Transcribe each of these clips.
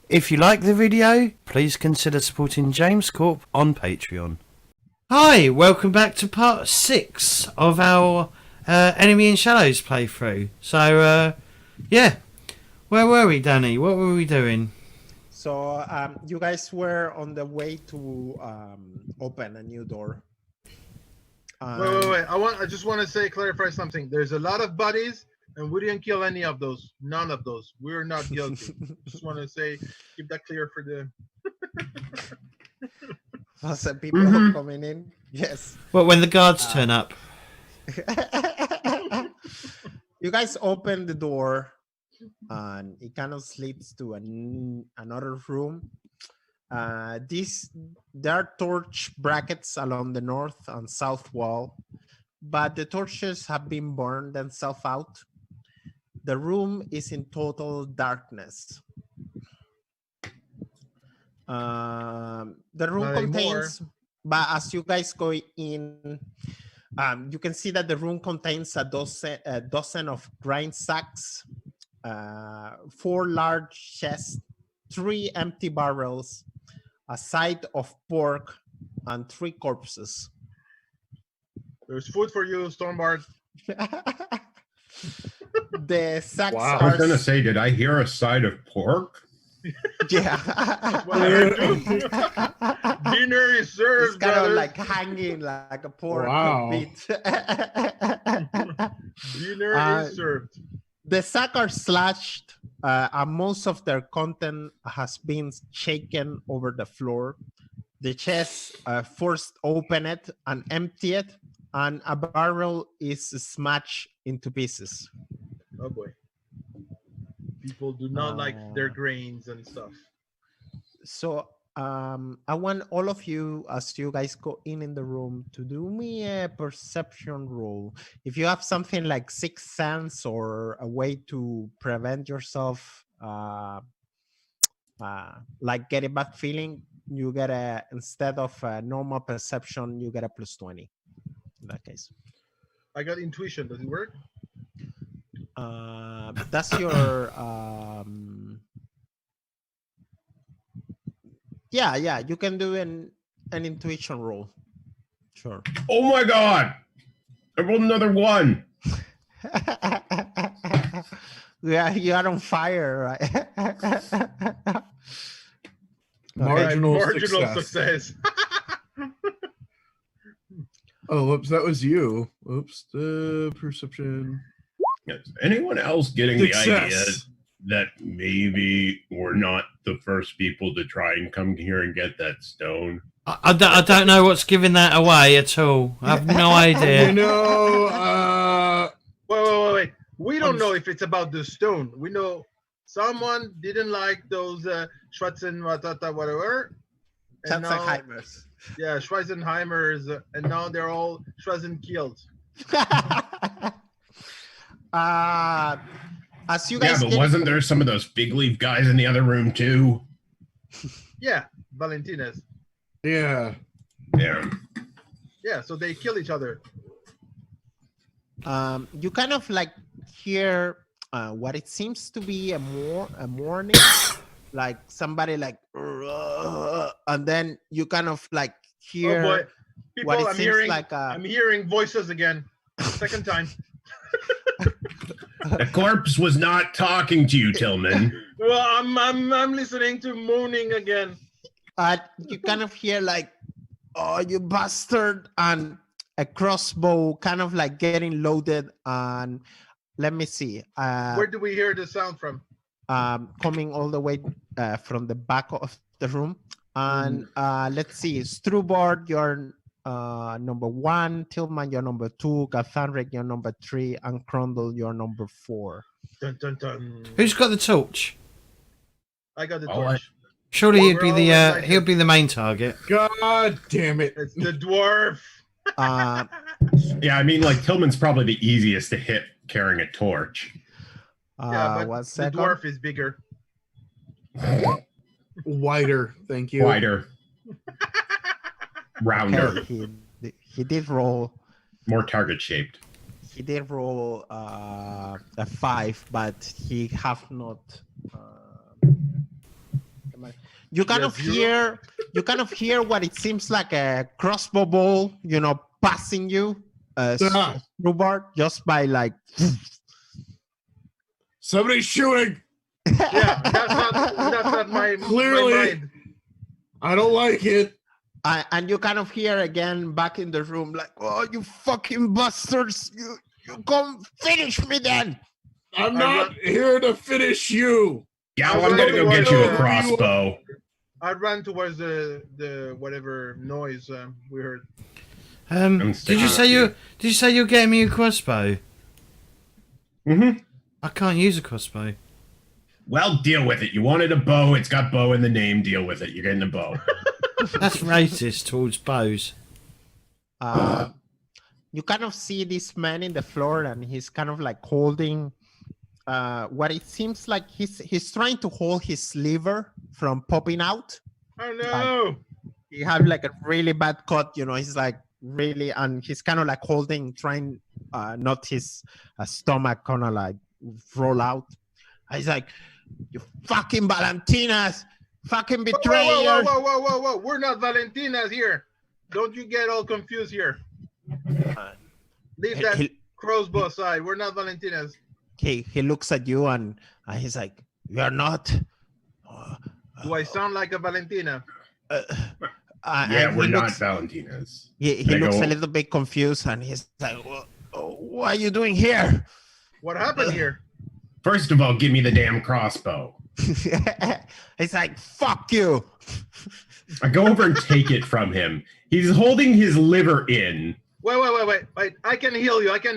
If you like the video, please consider supporting JamesCORP on Patreon. Hi, welcome back to part 6 of our Enemy in Shadows playthrough. So, yeah, where were we, Danny? What were we doing? So you guys were on the way to open a new door. Wait. I just want to clarify something. There's a lot of bodies, and we didn't kill any of those. None of those. We're not guilty. Just want to keep that clear for the. Some people coming in. Yes. Well, when the guards turn up. You guys open the door, and it kind of leads to another room. There are torch brackets along the north and south wall, but the torches have been burned themselves out. The room is in total darkness. The room contains, but as you guys go in, you can see that the room contains a dozen of grain sacks, 4 large chests, 3 empty barrels, a side of pork, and 3 corpses. There's food for you, StrorBard. The sacks Wow. are... I was going to say, did I hear a side of pork? Yeah. Dinner is served, It's kind of like hanging like a pork bit. Dinner is served. The sacks are slashed, and most of their content has been shaken over the floor. The chest forced open it and empty it, and a barrel is smashed into pieces. Oh boy. People do not like their grains and stuff. So I want all of you, as you guys go in the room, to do me a perception roll. If you have something like Sixth Sense or a way to prevent yourself like get a bad feeling, you get instead of a normal perception, you get a +20 in that case. I got intuition. Does it work? That's your yeah, you can do an intuition roll. Sure. Oh my god! I rolled another 1. Yeah, you are on fire, right? Marginal success. Oh, whoops, that was you. Oops, the perception. Is anyone else getting the idea Success. that maybe we're not the first people to try and come here and get that stone? I don't know what's giving that away at all. I have no idea. You know, Wait. We don't know if it's about the stone. We know someone didn't like those Schwarzenegger, whatever. And now, Schwarzenheimers. yeah, Schwarzenheimers, and now they're all Schwarzen killed. As you guys Yeah, but wasn't there some of those big leaf guys in the other room too? Yeah, Valentines. yeah. Yeah. Yeah, so they kill each other. you kind of like hear what it seems to be a mourning, like somebody like, and then you kind of like hear. Oh boy, people! what it I'm seems hearing. like I'm hearing voices again. Second time. The corpse was not talking to you, Tilmann. Well, I'm listening to moaning again. You kind of hear like, "Oh, you bastard!" and a crossbow kind of like getting loaded. And let me see. Where do we hear the sound from? Coming all the way from the back of the room. And let's see, StrorBard, you're number 1, Tilmann, you're number 2, Gathanric, you're number 3, and Chrundle, you're number 4. Dun, dun, dun. Who's got the torch? I got the Oh, torch. Surely Well, he'd be we're all he'll be the main target. God damn it. It's the dwarf. Yeah, I mean, like, Tillman's probably the easiest to hit carrying a torch. Yeah, but One the second. dwarf is bigger. Wider, thank you. Wider. Rounder. Okay, he did roll. More target shaped. He did roll a 5, but he have not you kind of hear what it seems like a crossbow ball, passing you, StrorBard, just by like. Somebody's shooting. Yeah, that's not my Clearly. my mind. I don't like it. And you kind of hear again back in the room, like, "Oh, you fucking bastards! You come finish me then!" I'm not here to finish you. Yeah, I'm gonna go get you a crossbow. I ran towards the whatever noise we heard. Did you say you're getting me a crossbow? Mm-hmm. I can't use a crossbow. Well, deal with it. You wanted a bow. It's got bow in the name. Deal with it. You're getting a bow. That's racist towards bows. You kind of see this man in the floor, and he's kind of like holding what it seems like he's trying to hold his liver from popping out. Oh no! He had like a really bad cut, he's like really, and he's kind of like trying not his stomach kind of like roll out. He's like, "You fucking Valentinas, fucking betrayers." Whoa! We're not Valentinas here. Don't you get all confused here. Leave that crossbow aside. We're not Valentinas. He looks at you and he's like, "You're not." Do I sound like a Valentina? Yeah, we're not Valentinas. He looks a little bit confused, and he's like, "What are you doing here?" What happened here? First of all, give me the damn crossbow. He's like, "Fuck you." I go over and take it from him. He's holding his liver in. Wait. I can heal you. You can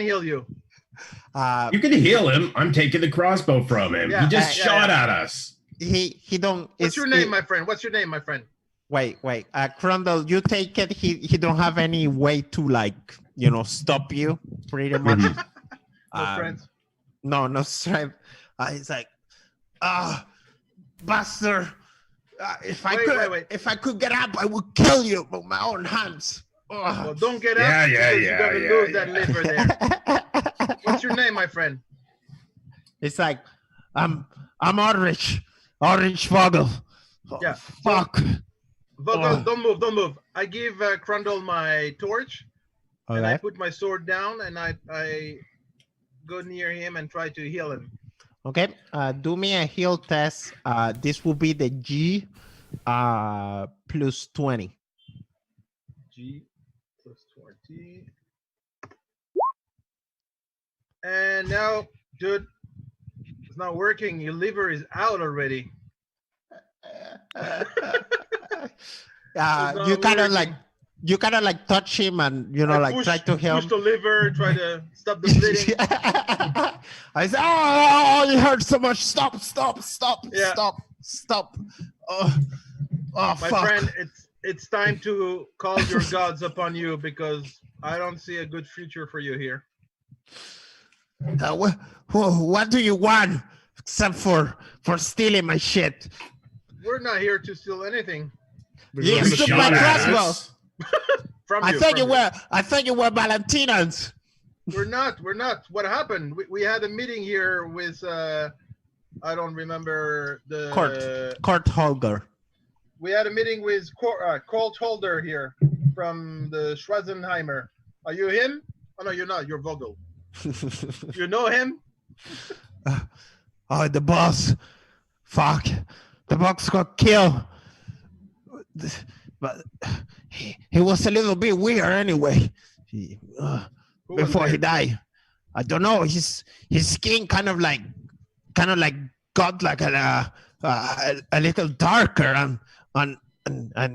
heal him. I'm taking the crossbow from him. Yeah, he just shot at us. He don't. What's your name, my friend? What's your name, my friend? Wait. Chrundle, you take it. He don't have any way to like, stop you. Pretty much. No friends. No strength. He's like, bastard. If I could get up, I would kill you with my own hands. Well, don't get up. You're gonna lose that liver there. What's your name, my friend? It's like, I'm Orange Vogel. Yeah. Fuck. Vogel, don't move. I give Chrundle my torch, and I put my sword down, and I go near him and try to heal him. Okay. Do me a heal test. This will be the G plus 20. G plus 20. And now, dude, it's not working. Your liver is out already. You kind of like touch him and try to help. Push the liver, try to stop the bleeding. I say, "Oh, it hurts so much! Stop! Yeah. Stop! Oh, My fuck. friend, it's time to call your gods upon you, because I don't see a good future for you here. What do you want except for stealing my shit? We're not here to steal anything You took my crossbow. from I you. thought you were Valentinas. We're not. What happened? We had a meeting here with I don't remember the Court holder. We had a meeting with Colt Holder here from the Schwarzenheimer. Are you him? Oh no, you're not. You're Vogel. You know him? The boss. Fuck. The boss got killed. But he was a little bit weird anyway. Before he died. I don't know. His skin kind of like got like a little darker, and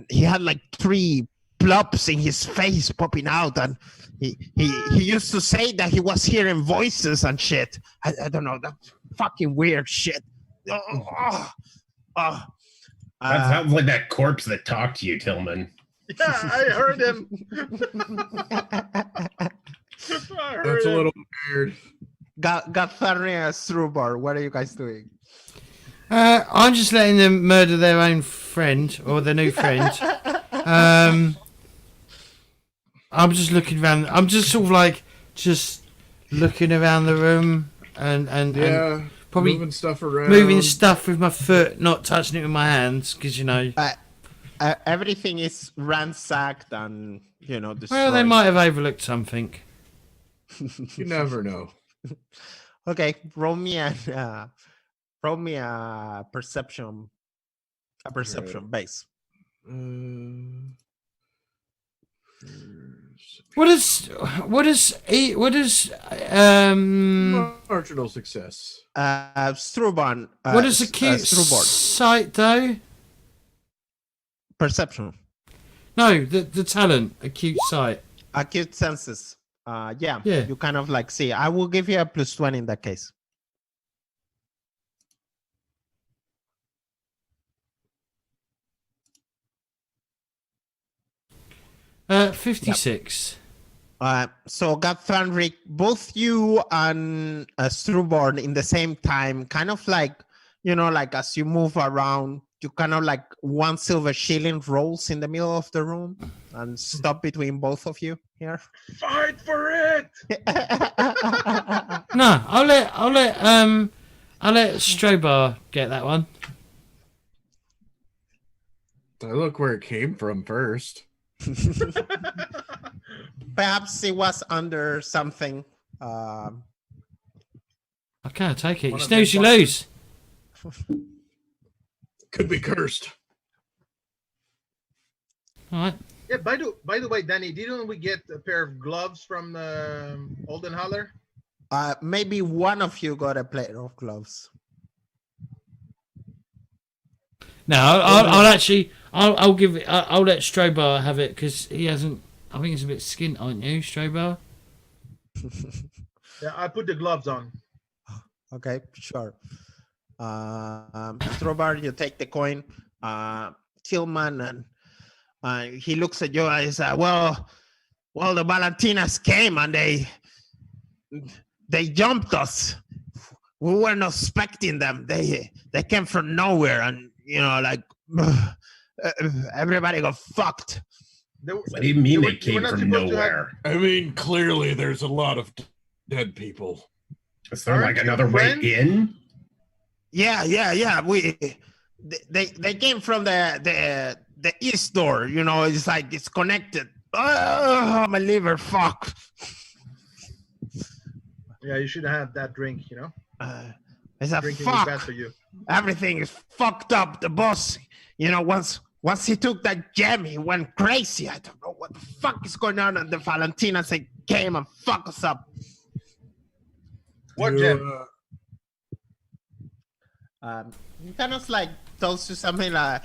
he had like 3 blobs in his face popping out, and he used to say that he was hearing voices and shit. I don't know, that fucking weird shit. That sounds like that corpse that talked to you, Tilmann. Yeah, I heard him. That's a little weird. Gatharia, StrorBard, what are you guys doing? I'm just letting them murder their own friend, or their new friend. I'm just looking around. I'm just sort of like just looking around the room and Probably moving stuff around. moving stuff with my foot, not touching it with my hands, because you know. Everything is ransacked and destroyed. Well, they might have overlooked something. You never know. Okay, roll me a perception. A perception base. What is Marginal success. StrorBard. what is acute StrorBard? sight though? Perception. No, the talent acute sight. Acute senses. Yeah. Yeah. You kind of like see. I will give you a +20 in that case. 56. So Gathanric, both you and StrorBard in the same time, kind of like, like as you move around, you kind of like one silver shilling rolls in the middle of the room and stop between both of you here. Fight for it! No, I'll let StrorBard get that one. I look where it came from first. Perhaps it was under something. I can't take it. You One of snooze, them you lose. Could be cursed. All right. Yeah. By the way, Danny, didn't we get a pair of gloves from Heldenhammer? Maybe one of you got a pair of gloves. No, I'll give it. I'll let StrorBard have it because he hasn't. I think it's a bit skint, aren't you, StrorBard? Yeah, I put the gloves on. Okay, sure. StrorBard, you take the coin. Tilmann, and he looks at you and he says, well, the Valentinas came and they jumped us. We were not expecting them. They came from nowhere, and everybody got fucked. What do you mean they came from nowhere? I mean, clearly there's a lot of dead people. Is there like another way in? Yeah. They came from the east door. It's like it's connected. Oh, my liver, fuck. Yeah, you should have that drink. It's a Drinking is fuck. bad for you. Everything is fucked up. The boss, once he took that gem, he went crazy. I don't know what the fuck is going on. And the Valentinas came and fucked us up. What gem? He kind of like tells you something like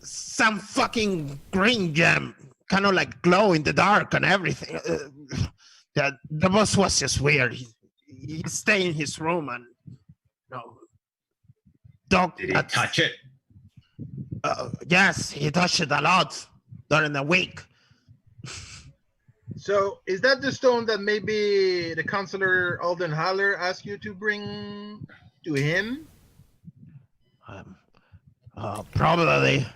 some fucking green gem, kind of like glow in the dark and everything. The boss was just weird. He stayed in his room and Did he touch it? Yes, he touched it a lot during the week. So is that the stone that maybe the Counselor Heldenhammer asked you to bring to him? Probably.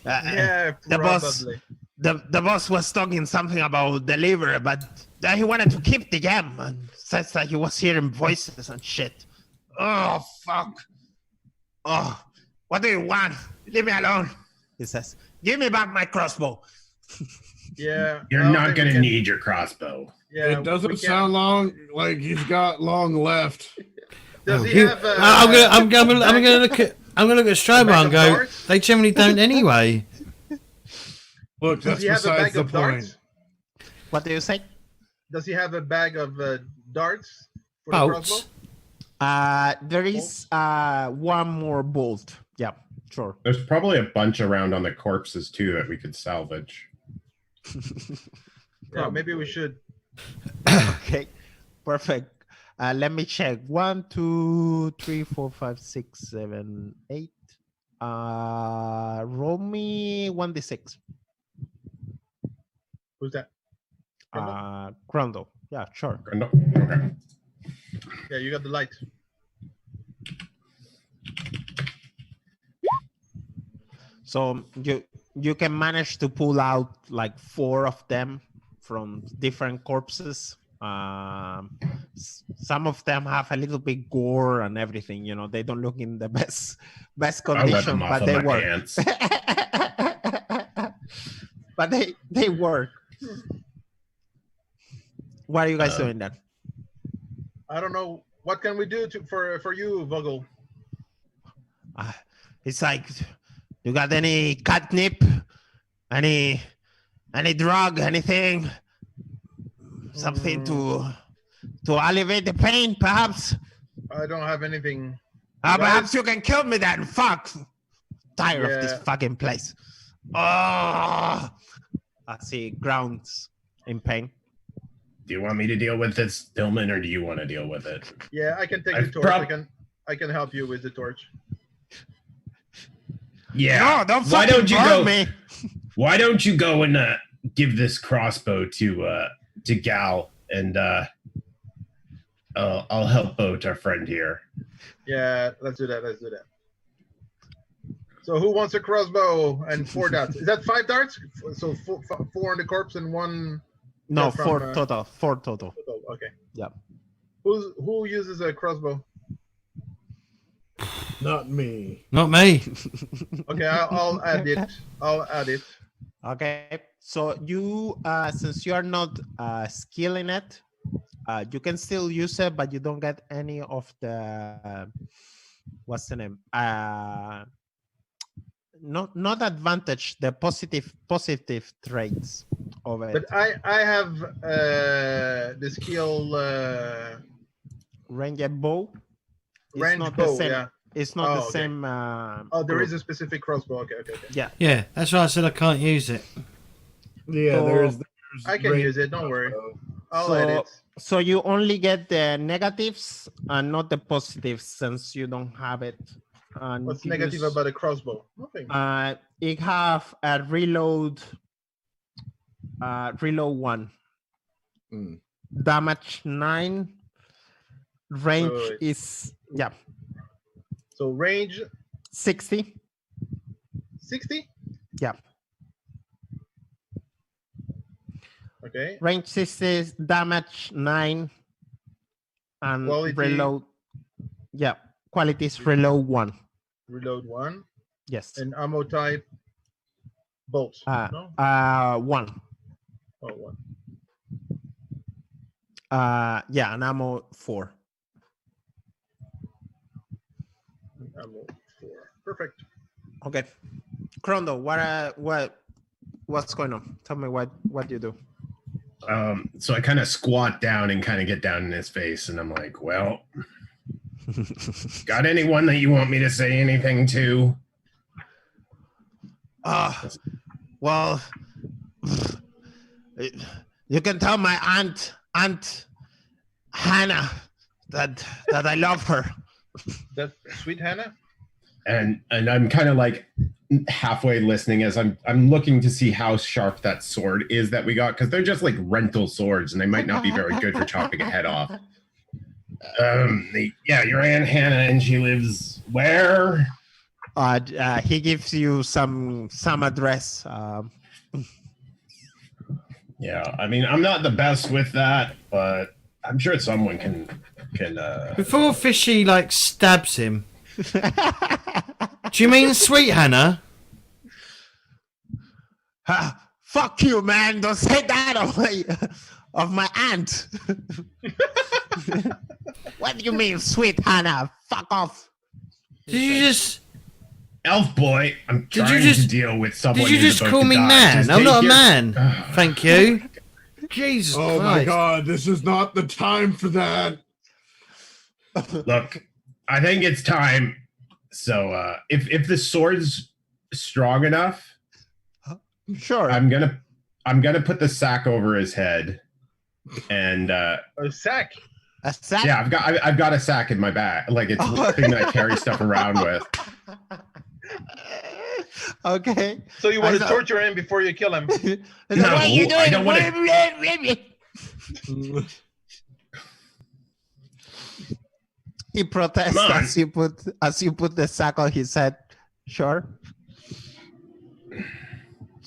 Yeah, probably. The boss was talking something about the liver, but he wanted to keep the gem and says that he was hearing voices and shit. Oh, fuck. Oh, what do you want? Leave me alone. He says, give me back my crossbow. Yeah. You're not going to need your crossbow. Yeah, It doesn't sound like he's got long left. Does he have I'm gonna look at StrorBard and go. darts? They generally don't anyway. Look, Does that's he have a besides bag the of point. darts? What do you say? Does he have a bag of darts for the Bolts. crossbow? There is one more bolt. Yeah, sure. There's probably a bunch around on the corpses too that we could salvage. Yeah, maybe we should. Okay, perfect. Let me check. 1, 2, 3, 4, 5, 6, 7, 8. Roll me 1d6. Who's that? Chrundle. Yeah, sure. No, okay. Yeah, you got the light. So you can manage to pull out like 4 of them from different corpses. Some of them have a little bit gore and everything. You know, they don't look in the best I'll let condition, them off but of they my work. pants. But they work. What are you guys doing then? I don't know. What can we do for you, Vogel? It's like, you got any catnip, any drug, anything, something to alleviate the pain, perhaps? I don't have anything. Perhaps you can kill me then. Fuck. Tired of this fucking place. Oh, I see grounds in pain. Do you want me to deal with this, Tilmann, or do you want to deal with it? Yeah, I can take the torch. I can help you with the torch. Yeah. No, don't fucking burn me. Why don't you go and give this crossbow to Gal, and I'll help Boat, our friend here. Yeah, let's do that. So who wants a crossbow and 4 darts? Is that 5 darts? So 4 on the corpse and 1. No, from, 4 total. 4 total. Okay. Yeah. Who uses a crossbow? Not me. Not me. Okay, I'll add it. Okay. So you, since you are not skilled in it, you can still use it, but you don't get any of the what's the name? Not advantage, the positive traits of it. But I have the skill Ranged bow. ranged bow. Yeah. It's not the okay. same. There is a specific crossbow. Okay. Yeah. Yeah, that's why I said I can't use it. Yeah, So- there's I can use it. Don't worry. I'll add it. So you only get the negatives and not the positives, since you don't have it. And What's you negative use- about a crossbow? Nothing. It have a reload 1, damage 9, range Wait. is So range 60. 60. Yeah. Okay. Range 60 is damage 9, and Quality. reload. Yeah, quality is reload 1. Reload 1 Yes. and ammo type bolts. No. 1. Oh, 1. Yeah, and ammo 4. Ammo 4. Perfect. Okay. Chrundle, what's going on? Tell me what you do. So I kind of squat down and kind of get down in his face, and I'm like, well, got anyone that you want me to say anything to? Well, you can tell my aunt Hannah that I love her. That sweet Hannah. And I'm kind of like halfway listening as I'm looking to see how sharp that sword is that we got, because they're just like rental swords and they might not be very good for chopping a head off. Yeah, your Aunt Hannah, and she lives where? He gives you some address. Yeah, I mean, I'm not the best with that, but I'm sure someone can. Before Fishy like stabs him. Do you mean sweet Hannah? Fuck you, man! Don't say that of my aunt. What do you mean, sweet Hannah? Fuck off! Did you just? Elf boy, I'm Did trying you just to deal with someone. Did you who's just about call to me die. man? Just I'm take not a your- man. Thank you. Jesus Oh Christ. my god, this is not the time for that. Look, I think it's time. So, if the sword's strong enough, Sure. I'm gonna put the sack over his head, and A sack. A sack? yeah, I've got a sack in my bag, like it's a thing that I carry stuff around with. Okay. So you want I to know. torture him before you kill him? No, What are you doing? I don't wanna- He protests Come on. as you put the sack on his head. Sure.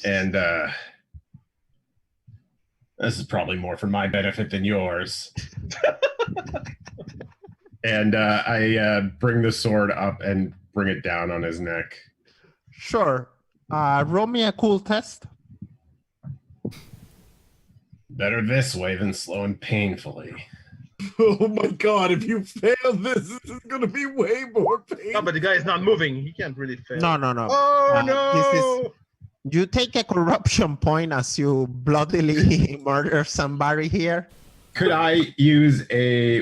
And This is probably more for my benefit than yours. And I bring the sword up and bring it down on his neck. Sure. Roll me a cool test. Better this way than slow and painfully. Oh my god, if you fail this is gonna be way more painful. No, but the guy is not moving. He can't really fail. No. Oh no! You take a corruption point as you bloodily murder somebody here. Could I use a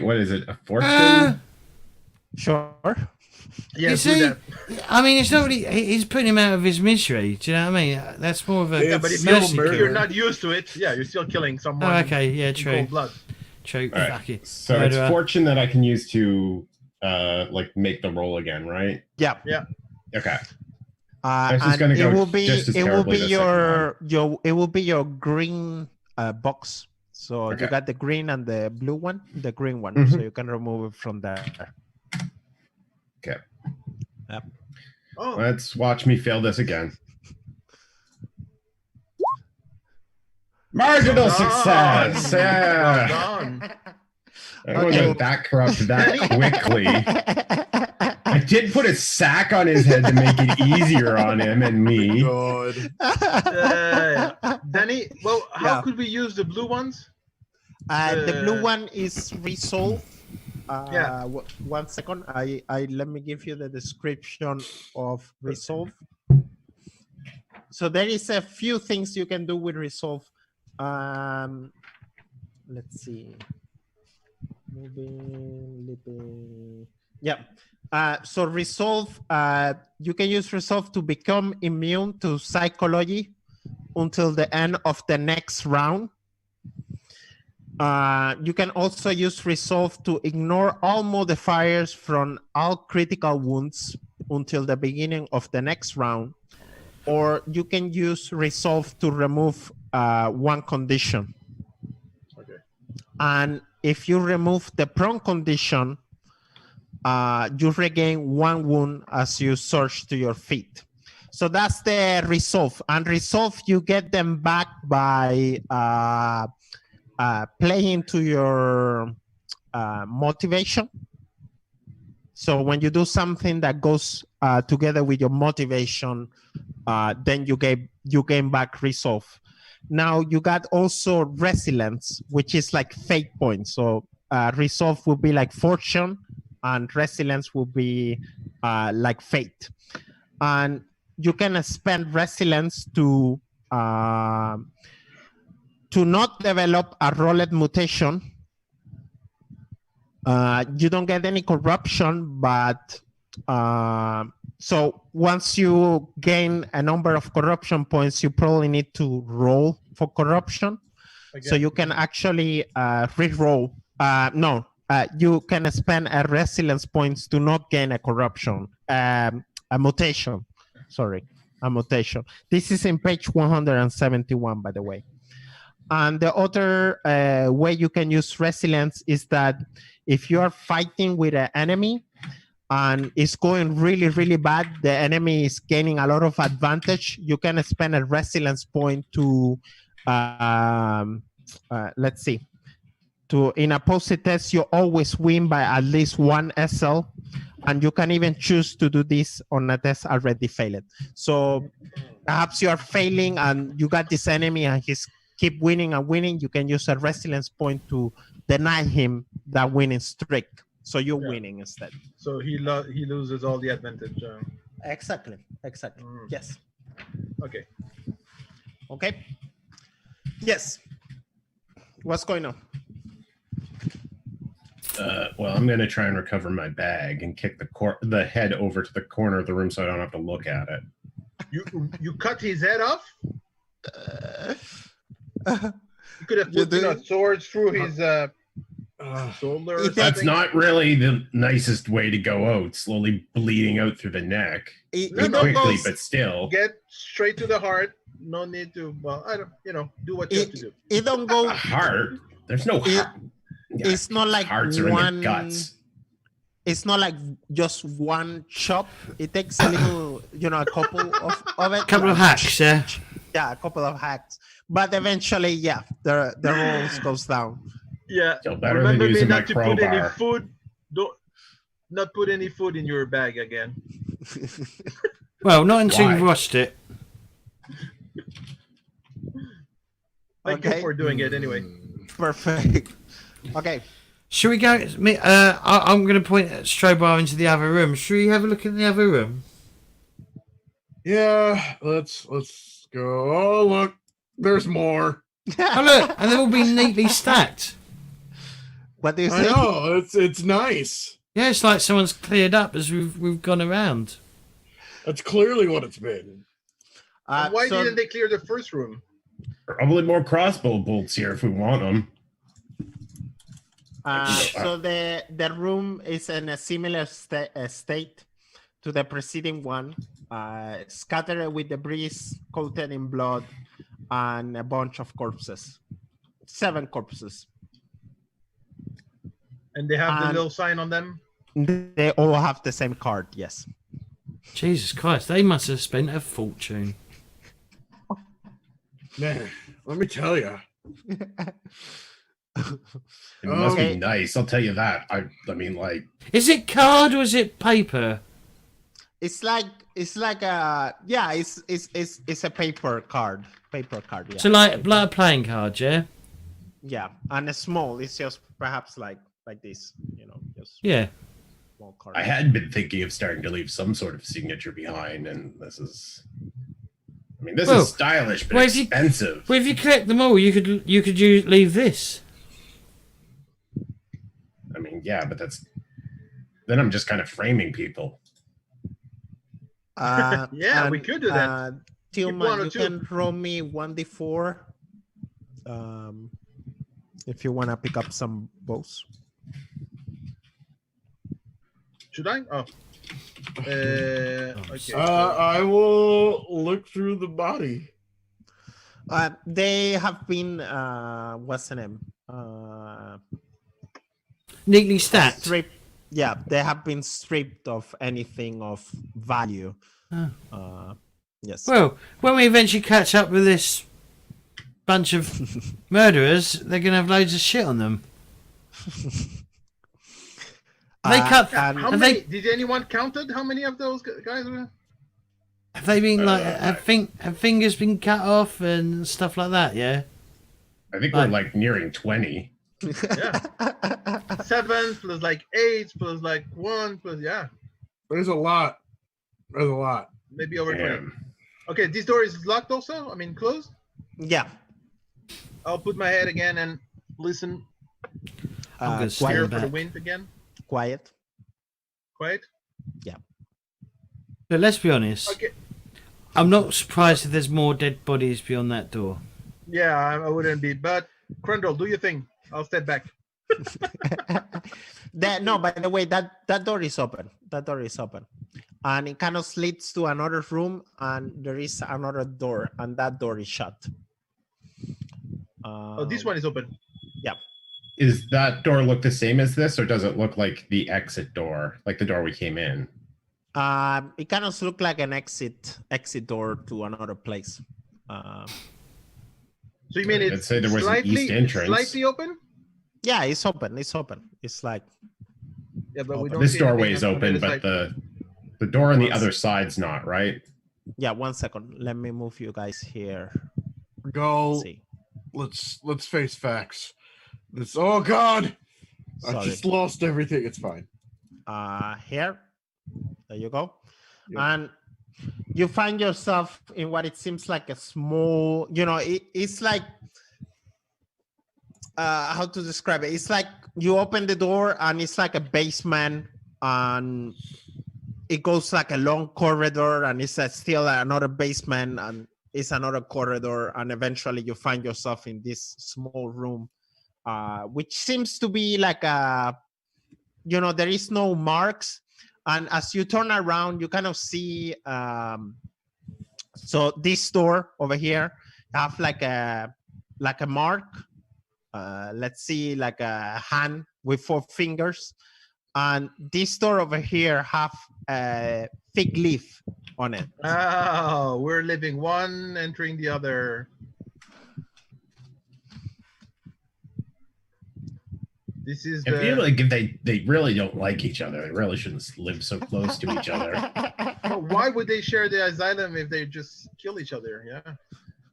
fortune? Sure. Yeah, You do see, that. I mean, it's not really. He's putting him out of his misery. Do you know what I mean? That's more of a. Yeah, but if mercy you're killer. not used to it, yeah, you're still killing someone. Oh, okay, yeah, in true. cold blood. True. All right. Fuck it. So it's fortune that I can use to make the roll again, right? Yeah. Okay. I was just And gonna it go will be just as it will terribly be the second it will be your green box. So Okay. you got the green and the blue one, the green one. Mhm. So you can remove it from there. Okay. Yep. Oh, Let's watch me fail this again. Marginal success. Yeah. well done. I wasn't that corrupt that quickly. I did put a sack on his head to make it easier on him and me. God. Danny, well, how Yeah. could we use the blue ones? The blue one is resolve. Yeah. 1 second. I let me give you the description of resolve. So there is a few things you can do with resolve. Let's see. Moving. Yeah. So resolve. You can use resolve to become immune to psychology until the end of the next round. You can also use resolve to ignore all modifiers from all critical wounds until the beginning of the next round, or you can use resolve to remove one condition. Okay. And if you remove the prone condition, you regain one wound as you surge to your feet. So that's the resolve. And resolve, you get them back by playing to your motivation. So when you do something that goes together with your motivation, then you gain back resolve. Now you got also resilience, which is like fate points. So resolve will be like fortune, and resilience will be like fate. And you can spend resilience to not develop a rolled mutation. You don't get any corruption, but so once you gain a number of corruption points, you probably need to roll for corruption. Again. So you can actually re-roll. You can spend a resilience points to not gain a corruption, a mutation. Sorry, a mutation. This is in page 171, by the way. And the other way you can use resilience is that if you are fighting with an enemy and it's going really, really bad, the enemy is gaining a lot of advantage, you can spend a resilience point to, let's see, in opposite tests, you always win by at least one SL, and you can even choose to do this on a test already failed. So perhaps you are failing and you got this enemy and he's keep winning and winning, you can use a resilience point to deny him that winning streak. So you're winning instead. So he loses all the advantage. Exactly. Yes. Okay. Okay. Yes. What's going on? Well, I'm going to try and recover my bag and kick the head over to the corner of the room so I don't have to look at it. You cut his head off? You could have put swords through his shoulder. Or That's something. not really the nicest way to go out, slowly bleeding out through the neck. Quickly, but still. Get straight to the heart. No need to. Well, I don't. Do what you have to do. It don't go. A heart? There's no heart. It's not like Hearts are in the guts. It's not like just one chop. It takes a little, a couple of it. Couple of hacks, yeah. Yeah, a couple of hacks. But eventually, yeah, the rolls goes down. Yeah. Still better Remember than me using my not to put any crowbar. food. Don't not put any food in your bag again. Well, not until Why? you've washed it. Thank you Okay. for doing it anyway. Perfect. Okay. Should we go? I'm going to point at StrorBard into the other room. Should we have a look in the other room? Yeah, let's go. Oh, look, there's more. Oh, look, and they've all been neatly stacked. What do you I say? know, it's nice. Yeah, it's like someone's cleared up as we've gone around. That's clearly what it's been. And why So- didn't they clear the first room? Probably more crossbow bolts here if we want them. So the room is in a similar state to the preceding one, scattered with debris, coated in blood, and a bunch of corpses. 7 corpses. And they have the And- little sign on them. They all have the same card, yes. Jesus Christ, they must have spent a fortune. Man, let me tell you. It must Okay. be nice. I'll tell you that. I mean, like, Is it card or is it paper? It's like a it's a paper card. Yeah. So like a playing card, yeah? Yeah, and a small. It's just perhaps like this, just Yeah. small card. I had been thinking of starting to leave some sort of signature behind, and this is. I mean, this Well, is stylish, but well, if you- expensive. Well, if you collect them all, you could leave this. I mean, yeah, but that's. Then I'm just kind of framing people. Yeah, we could do that. Uh, one Tilmann, or you two. can roll me 1d4. If you want to pick up some bows. Should I? Oh. Okay. I will look through the body. They have been what's the name? Neatly stacked. Stripped. Yeah, they have been stripped of anything of value. Oh. Yes. Well, when we eventually catch up with this bunch of murderers, they're going to have loads of shit on them. They cut. and- How have many? they- Did anyone counted how many of those guys were? Have they been like? Have fingers been cut off and stuff like that? Yeah. I think we're like nearing 20. Yeah. 7 plus like 8 plus like 1 plus There's a lot. There's a lot. maybe over 20. Damn. Okay, this door is locked also. I mean closed. Yeah. I'll put my head again and listen. I'm gonna Hear stand for the back. wind again. Quiet. Quiet. But let's be honest. Okay. I'm not surprised if there's more dead bodies beyond that door. Yeah, I wouldn't be. But Chrundle, do your thing. I'll step back. No, by the way, that door is open. That door is open. And it kind of leads to another room, and there is another door, and that door is shut. Oh, this one is open. Is that door look the same as this, or does it look like the exit door, like the door we came in? It kind of looks like an exit door to another place. So you mean I'd it's say there was an east entrance. slightly open? Yeah, it's open. It's open. It's like Yeah, but we Open. don't. This see anything doorway is on the open, other but side. the door on the other side's not, right? yeah. 1 second. Let me move you guys here. Go. Let's see. Let's face facts. This. Oh God! I Sorry. just lost everything. It's fine. Here. There you go. Yeah. And you find yourself in what it seems like a small, it's like, how to describe it? It's like you open the door and it's like a basement and it goes like a long corridor and it's still another basement and it's another corridor. And eventually you find yourself in this small room, which seems to be like there is no marks. And as you turn around, you kind of see, so this door over here have like a mark. Let's see, like a hand with 4 fingers. And this door over here have a fig leaf on it. Oh, we're living one, entering the other. This is I feel the. like if they really don't like each other, they really shouldn't live so close to each other. Well, why would they share the asylum if they just kill each other? Yeah.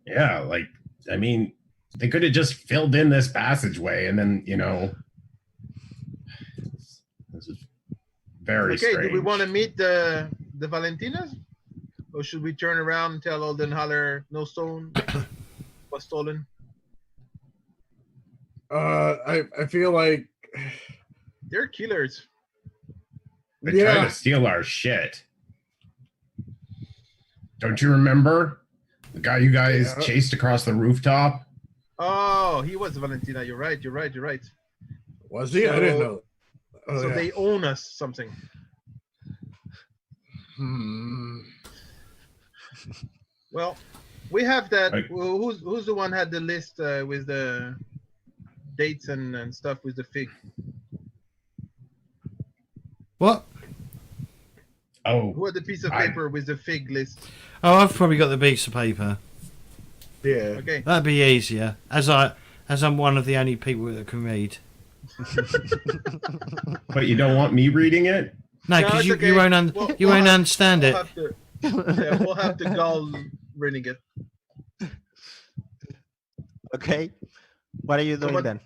Yeah, like I mean, they could have just filled in this passageway, and then this is very Okay. strange. Do we want to meet the Valentinas, or should we turn around and tell Oldenhaller no stone was stolen? I feel like They're killers. They Yeah. tried to steal our shit. Don't you remember the guy you guys chased across the rooftop? Oh, he was Valentina. You're right. was he? I didn't know. Oh, So yeah. they own us something. Well, we have that. Right. Who's the one had the list with the dates and stuff with the fig? What? Oh, Who had the piece of paper with the fig list? Oh, I've probably got the piece of paper. Yeah. Okay. That'd be easier, as I'm one of the only people that can read. but you don't want me reading it? No, No, because it's you, okay. you won't We'll have- understand it. We'll have to gull reading it. Okay. What are you doing what- then?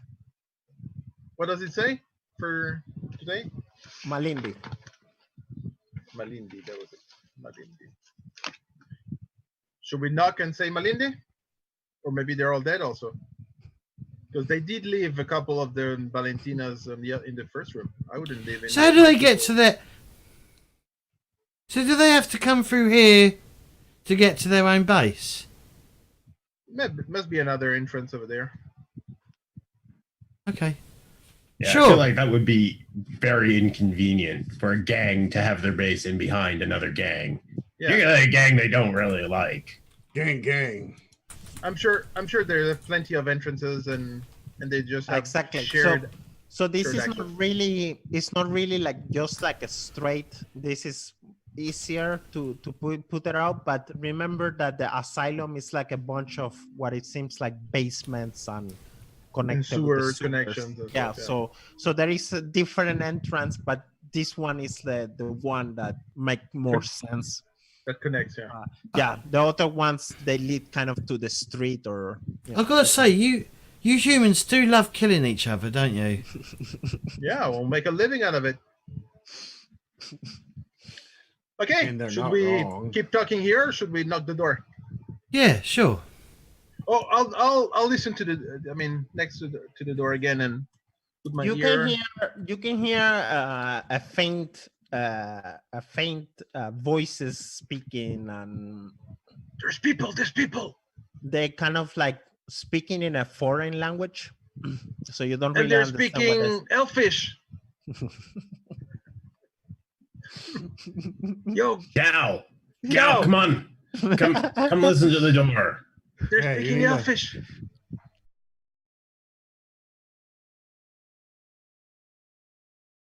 What does it say for today? Malindi. Malindi, that was it. Malindi. Should we knock and say Malindi? Or maybe they're all dead also. Because they did leave a couple of their Valentinas in the first room. I wouldn't leave in. So how do they get to their... So do they have to come through here to get to their own base? Must be another entrance over there. Okay. Yeah, Sure. I feel like that would be very inconvenient for a gang to have their base in behind another gang. Yeah. You're a gang they don't really like. Gang. I'm sure there are plenty of entrances and they just have Exactly. shared. So this shared is access. it's not really like just like a straight. This is easier to put it out, but remember that the asylum is like a bunch of what it seems like basements and connected with the sewers, sewers. connections and Yeah, stuff, so there is a different entrance, but this one is the one that make more sense. that connects, yeah. Yeah, the other ones they lead kind of to the street or. I've got to say, you humans do love killing each other, don't you? Yeah, we'll make a living out of it. Okay, And they're should not we wrong. keep talking here or should we knock the door? Yeah, sure. Oh, I'll listen to next to the door again and put my You ear. can hear a faint voices speaking, and There's people. they kind of like speaking in a foreign language, so you don't And really they're understand what speaking Elfish. Yo, Gal, come on. Come listen to the door. they're Yeah, you speaking need to- Elfish.